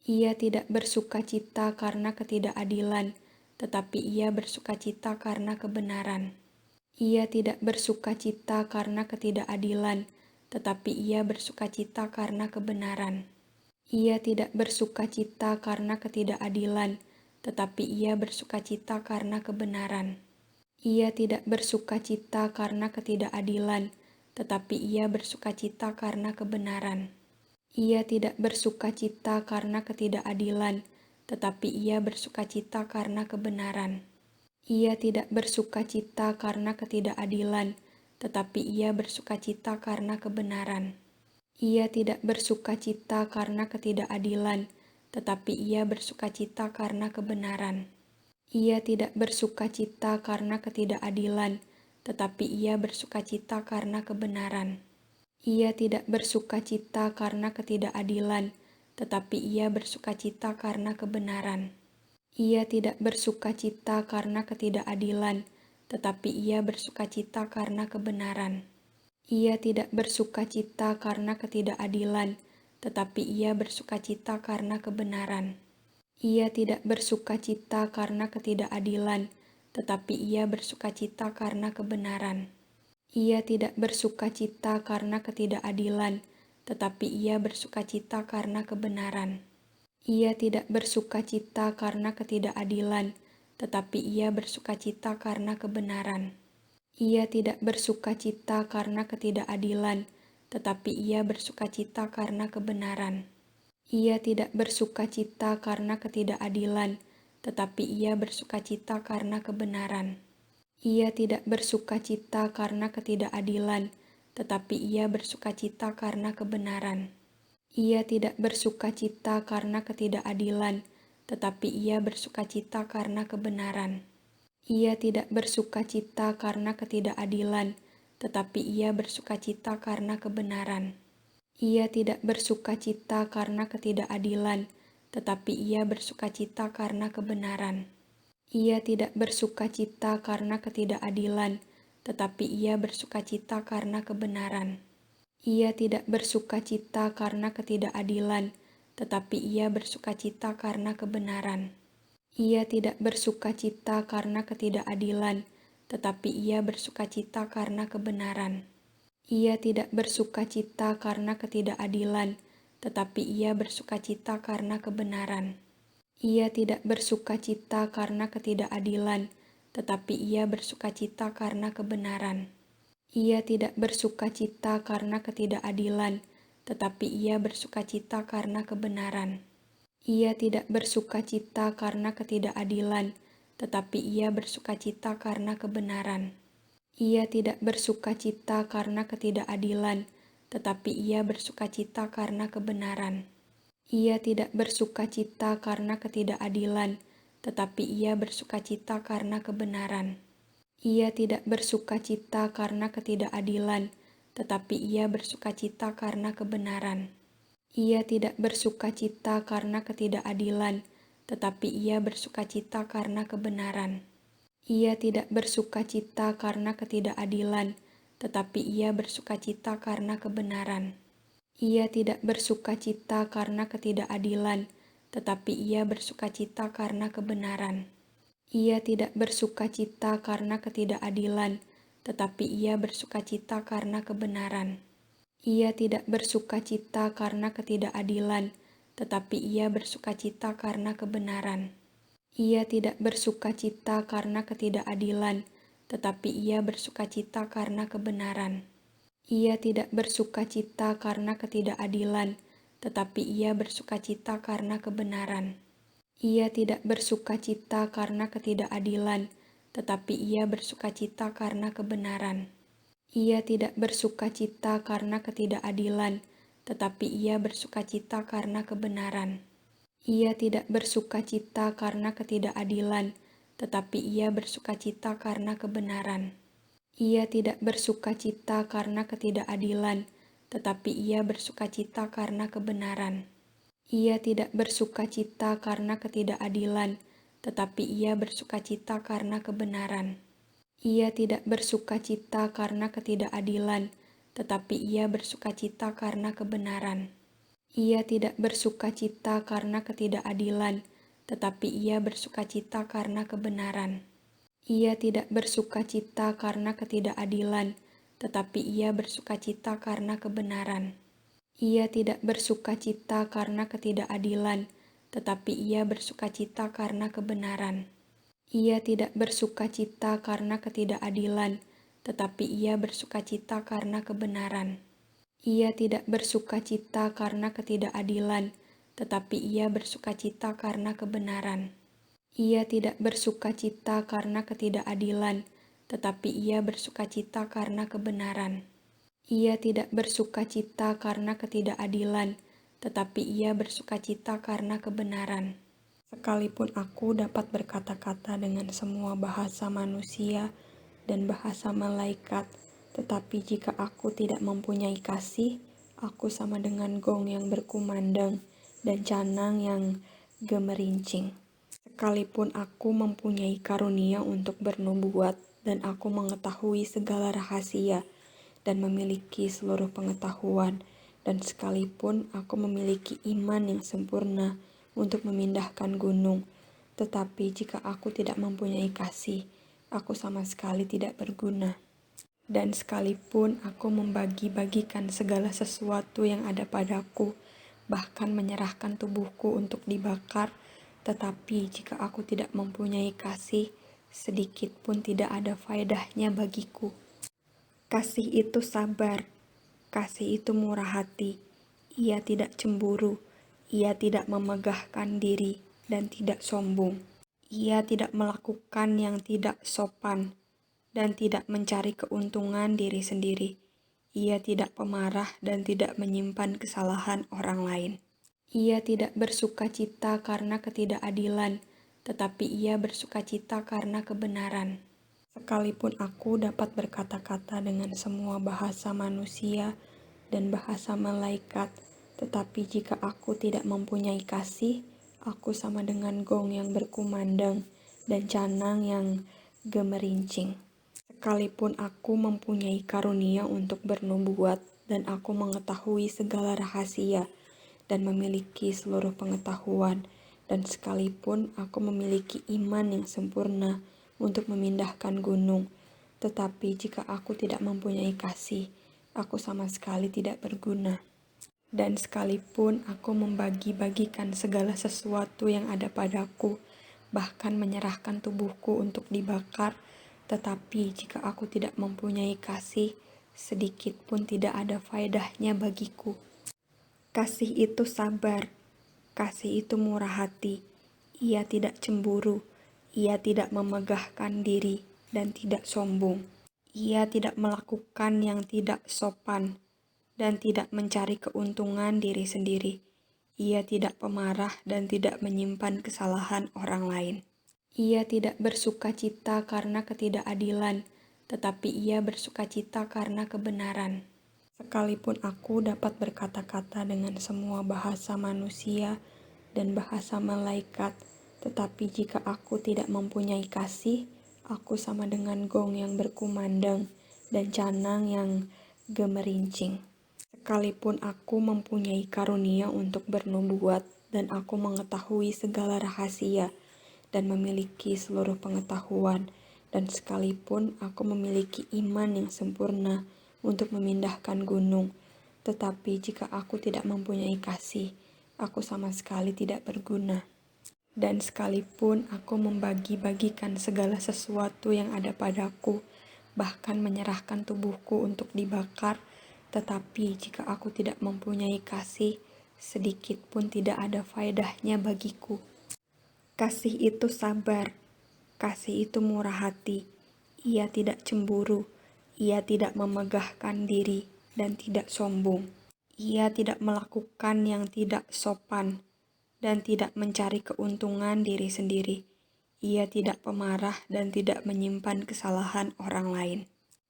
Ia tidak bersukacita karena ketidakadilan, tetapi ia bersukacita karena kebenaran. Ia tidak bersukacita karena ketidakadilan, tetapi ia bersukacita karena kebenaran. Ia tidak bersukacita karena ketidakadilan, tetapi ia bersukacita karena kebenaran. Ia tidak bersukacita karena ketidakadilan, tetapi ia bersukacita karena kebenaran. Ia tidak bersukacita karena ketidakadilan, tetapi ia bersukacita karena kebenaran. Ia tidak bersukacita karena ketidakadilan, tetapi ia bersukacita karena kebenaran. Ia tidak bersukacita karena ketidakadilan, tetapi ia bersukacita karena kebenaran. Ia tidak bersukacita karena ketidakadilan, tetapi ia bersukacita karena kebenaran. Ia tidak bersukacita karena ketidakadilan, tetapi ia bersukacita karena kebenaran. Ia tidak bersukacita karena ketidakadilan, tetapi ia bersukacita karena kebenaran. Ia tidak bersukacita karena ketidakadilan, tetapi ia bersukacita karena kebenaran. Ia tidak bersukacita karena ketidakadilan, tetapi ia bersukacita karena kebenaran. Ia tidak bersukacita karena ketidakadilan, tetapi ia bersukacita karena kebenaran. Ia tidak bersukacita karena ketidakadilan, tetapi ia bersukacita karena kebenaran. Ia tidak bersukacita karena ketidakadilan, tetapi ia bersukacita karena kebenaran. Ia tidak bersukacita karena ketidakadilan, tetapi ia bersukacita karena kebenaran. Ia tidak bersukacita karena ketidakadilan, tetapi ia bersukacita karena kebenaran. Ia tidak bersukacita karena ketidakadilan, tetapi ia bersukacita karena kebenaran. Ia tidak bersukacita karena ketidakadilan, tetapi ia bersukacita karena kebenaran. Ia tidak bersukacita karena ketidakadilan, tetapi ia bersukacita karena kebenaran. Ia tidak bersukacita karena ketidakadilan, tetapi ia bersukacita karena kebenaran. Ia tidak bersukacita karena ketidakadilan, tetapi ia bersukacita karena kebenaran. Ia tidak bersukacita karena ketidakadilan, tetapi ia bersukacita karena kebenaran. Ia tidak bersukacita karena ketidakadilan, tetapi ia bersukacita karena kebenaran. Ia tidak bersukacita karena ketidakadilan, tetapi ia bersukacita karena kebenaran. Ia tidak bersukacita karena ketidakadilan, tetapi ia bersukacita karena kebenaran. Ia tidak bersukacita karena ketidakadilan, tetapi ia bersukacita karena kebenaran. Ia tidak bersukacita karena ketidakadilan, tetapi ia bersukacita karena kebenaran. Ia tidak bersukacita karena ketidakadilan, tetapi ia bersukacita karena kebenaran. Ia tidak bersukacita karena ketidakadilan, tetapi ia bersukacita karena kebenaran. Ia tidak bersukacita karena ketidakadilan, tetapi ia bersukacita karena kebenaran. Ia tidak bersukacita karena ketidakadilan, tetapi ia bersukacita karena kebenaran. Ia tidak bersukacita karena ketidakadilan, tetapi ia bersukacita karena kebenaran. Ia tidak bersukacita karena ketidakadilan, tetapi ia bersukacita karena kebenaran. Ia tidak bersukacita karena ketidakadilan, tetapi ia bersukacita karena kebenaran. Ia tidak bersukacita karena ketidakadilan, tetapi ia bersukacita karena kebenaran. Ia tidak bersukacita karena ketidakadilan, tetapi ia bersukacita karena kebenaran. Ia tidak bersukacita karena ketidakadilan, tetapi ia bersukacita karena kebenaran. Ia tidak bersukacita karena ketidakadilan, tetapi ia bersukacita karena kebenaran. Ia tidak bersukacita karena ketidakadilan, tetapi ia bersukacita karena kebenaran. Ia tidak bersukacita karena ketidakadilan, tetapi ia bersukacita karena kebenaran. Ia tidak bersukacita karena ketidakadilan, tetapi ia bersukacita karena kebenaran. Ia tidak bersukacita karena ketidakadilan, tetapi ia bersukacita karena kebenaran. Ia tidak bersukacita karena ketidakadilan, tetapi ia bersukacita karena kebenaran. Ia tidak bersukacita karena ketidakadilan, tetapi ia bersukacita karena kebenaran. Ia tidak bersukacita karena ketidakadilan, tetapi ia bersukacita karena kebenaran. Ia tidak bersukacita karena ketidakadilan, tetapi ia bersukacita karena kebenaran. Ia tidak bersukacita karena ketidakadilan, tetapi ia bersukacita karena kebenaran. Ia tidak bersukacita karena ketidakadilan, tetapi ia bersukacita karena kebenaran. Ia tidak bersukacita karena ketidakadilan, tetapi ia bersukacita karena kebenaran. Sekalipun aku dapat berkata-kata dengan semua bahasa manusia dan bahasa malaikat, tetapi jika aku tidak mempunyai kasih, aku sama dengan gong yang berkumandang dan canang yang gemerincing. Sekalipun aku mempunyai karunia untuk bernubuat dan aku mengetahui segala rahasia dan memiliki seluruh pengetahuan, dan sekalipun aku memiliki iman yang sempurna untuk memindahkan gunung, tetapi jika aku tidak mempunyai kasih, aku sama sekali tidak berguna. Dan sekalipun aku membagi-bagikan segala sesuatu yang ada padaku, bahkan menyerahkan tubuhku untuk dibakar, tetapi jika aku tidak mempunyai kasih, sedikit pun tidak ada faedahnya bagiku. Kasih itu sabar, kasih itu murah hati, ia tidak cemburu, ia tidak memegahkan diri dan tidak sombong. Ia tidak melakukan yang tidak sopan dan tidak mencari keuntungan diri sendiri. Ia tidak pemarah dan tidak menyimpan kesalahan orang lain. Ia tidak bersukacita karena ketidakadilan, tetapi ia bersukacita karena kebenaran. Sekalipun aku dapat berkata-kata dengan semua bahasa manusia dan bahasa malaikat, tetapi jika aku tidak mempunyai kasih, aku sama dengan gong yang berkumandang dan canang yang gemerincing. Sekalipun aku mempunyai karunia untuk bernubuat dan aku mengetahui segala rahasia dan memiliki seluruh pengetahuan, dan sekalipun aku memiliki iman yang sempurna untuk memindahkan gunung, tetapi jika aku tidak mempunyai kasih, aku sama sekali tidak berguna. Dan sekalipun aku membagi-bagikan segala sesuatu yang ada padaku, bahkan menyerahkan tubuhku untuk dibakar, tetapi jika aku tidak mempunyai kasih, sedikit pun tidak ada faedahnya bagiku. Kasih itu sabar, kasih itu murah hati, ia tidak cemburu, ia tidak memegahkan diri dan tidak sombong. Ia tidak melakukan yang tidak sopan dan tidak mencari keuntungan diri sendiri. Ia tidak pemarah dan tidak menyimpan kesalahan orang lain. Ia tidak bersukacita karena ketidakadilan, tetapi ia bersukacita karena kebenaran. Sekalipun aku dapat berkata-kata dengan semua bahasa manusia dan bahasa malaikat, tetapi jika aku tidak mempunyai kasih, aku sama dengan gong yang berkumandang dan canang yang gemerincing. Sekalipun aku mempunyai karunia untuk bernubuat dan aku mengetahui segala rahasia dan memiliki seluruh pengetahuan, dan sekalipun aku memiliki iman yang sempurna untuk memindahkan gunung, tetapi jika aku tidak mempunyai kasih, aku sama sekali tidak berguna. Dan sekalipun aku membagi-bagikan segala sesuatu yang ada padaku, bahkan menyerahkan tubuhku untuk dibakar, tetapi jika aku tidak mempunyai kasih, sedikit pun tidak ada faedahnya bagiku. Kasih itu sabar, kasih itu murah hati, ia tidak cemburu, ia tidak memegahkan diri dan tidak sombong. Ia tidak melakukan yang tidak sopan dan tidak mencari keuntungan diri sendiri. Ia tidak pemarah dan tidak menyimpan kesalahan orang lain.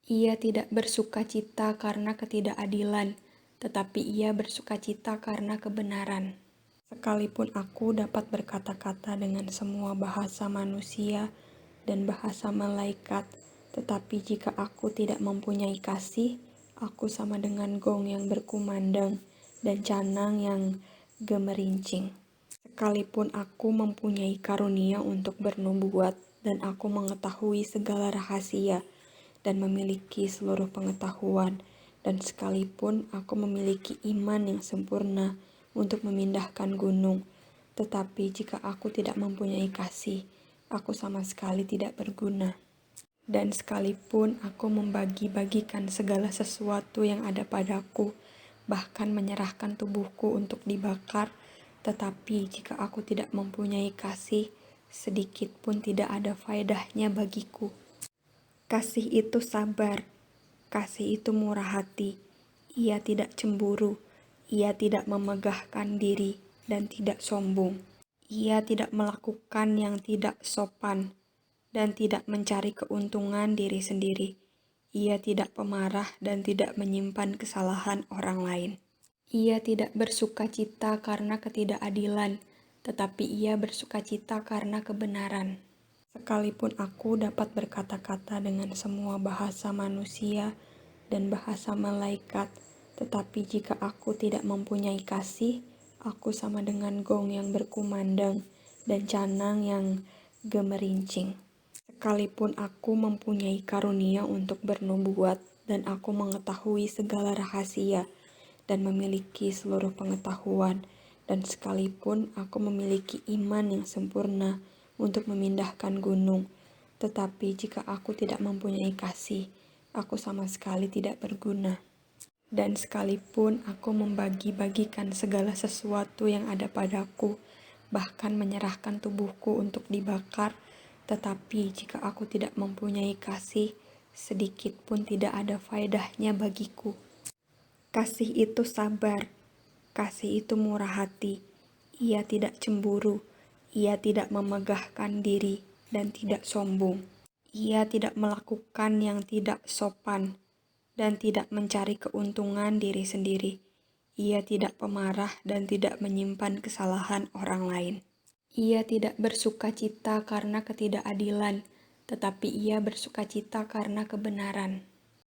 Ia tidak bersukacita karena ketidakadilan, tetapi ia bersukacita karena kebenaran. Sekalipun aku dapat berkata-kata dengan semua bahasa manusia dan bahasa malaikat, tetapi jika aku tidak mempunyai kasih, aku sama dengan gong yang berkumandang dan canang yang gemerincing. Sekalipun aku mempunyai karunia untuk bernubuat, dan aku mengetahui segala rahasia, dan memiliki seluruh pengetahuan, dan sekalipun aku memiliki iman yang sempurna untuk memindahkan gunung, tetapi jika aku tidak mempunyai kasih, aku sama sekali tidak berguna. Dan sekalipun aku membagi-bagikan segala sesuatu yang ada padaku, bahkan menyerahkan tubuhku untuk dibakar, tetapi jika aku tidak mempunyai kasih, sedikit pun tidak ada faedahnya bagiku. Kasih itu sabar, kasih itu murah hati, ia tidak cemburu, ia tidak memegahkan diri dan tidak sombong. Ia tidak melakukan yang tidak sopan dan tidak mencari keuntungan diri sendiri. Ia tidak pemarah dan tidak menyimpan kesalahan orang lain. Ia tidak bersukacita karena ketidakadilan, tetapi ia bersukacita karena kebenaran. Sekalipun aku dapat berkata-kata dengan semua bahasa manusia dan bahasa malaikat, tetapi jika aku tidak mempunyai kasih, aku sama dengan gong yang berkumandang dan canang yang gemerincing. Sekalipun aku mempunyai karunia untuk bernubuat, dan aku mengetahui segala rahasia, dan memiliki seluruh pengetahuan, dan sekalipun aku memiliki iman yang sempurna untuk memindahkan gunung, tetapi jika aku tidak mempunyai kasih, aku sama sekali tidak berguna. Dan sekalipun aku membagi-bagikan segala sesuatu yang ada padaku, bahkan menyerahkan tubuhku untuk dibakar, tetapi jika aku tidak mempunyai kasih, sedikit pun tidak ada faedahnya bagiku. Kasih itu sabar, kasih itu murah hati, ia tidak cemburu, ia tidak memegahkan diri dan tidak sombong. Ia tidak melakukan yang tidak sopan dan tidak mencari keuntungan diri sendiri. Ia tidak pemarah dan tidak menyimpan kesalahan orang lain. Ia tidak bersukacita karena ketidakadilan, tetapi ia bersukacita karena kebenaran.